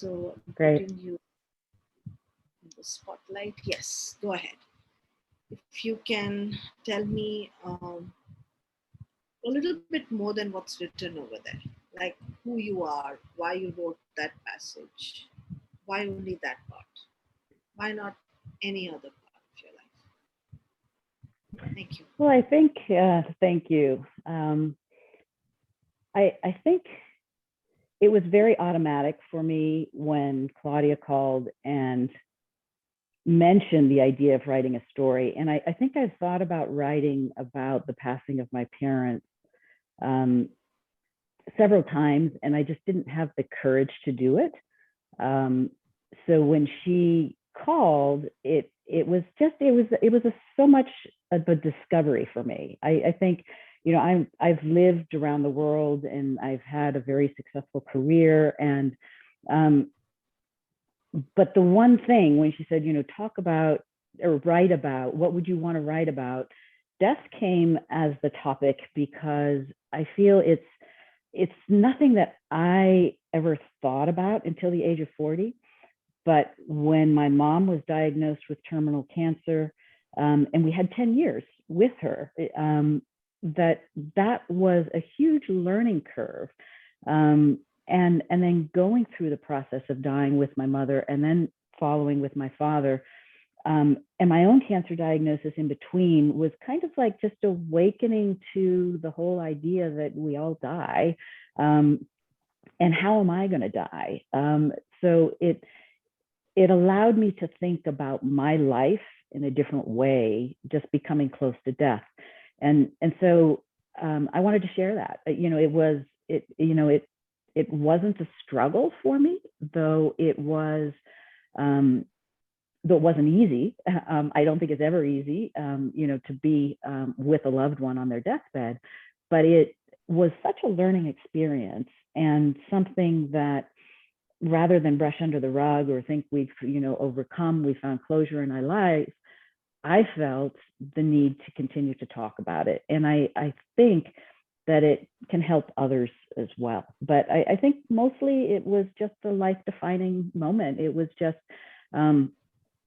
So Great. putting you in the spotlight. Yes, go ahead. If you can tell me a little bit more than what's written over there, like who you are, why you wrote that passage, why only that part, why not any other part of your life? Thank you. Well, I think, thank you. I think it was very automatic for me when Claudia called and mentioned the idea of writing a story. And I think I've thought about writing about the passing of my parents um, several times, and I just didn't have the courage to do it. So when she called, it was so much of a discovery for me. I think, you know, I've lived around the world and I've had a very successful career, and um, but the one thing when she said, you know, talk about or write about, what would you want to write about? Death came as the topic because I feel it's nothing that I ever thought about until the age of 40. But when my mom was diagnosed with terminal cancer, and we had 10 years with her, that was a huge learning curve. And then going through the process of dying with my mother and then following with my father, and my own cancer diagnosis in between was kind of like just awakening to the whole idea that we all die. And how am I going to die? So it allowed me to think about my life in a different way, just becoming close to death. And so I wanted to share that. You know, it wasn't a struggle for me, though it was though it wasn't easy. I don't think it's ever easy, you know, to be with a loved one on their deathbed, but it was such a learning experience and something that rather than brush under the rug or think we've, you know, overcome, we found closure in our life, I felt the need to continue to talk about it. And I think that it can help others as well. But I think mostly it was just a life defining moment. It was just,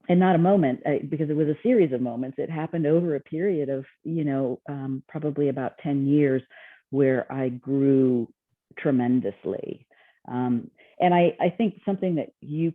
and not a moment, because it was a series of moments. It happened over a period of, you know, probably about 10 years where I grew tremendously. And I think something that you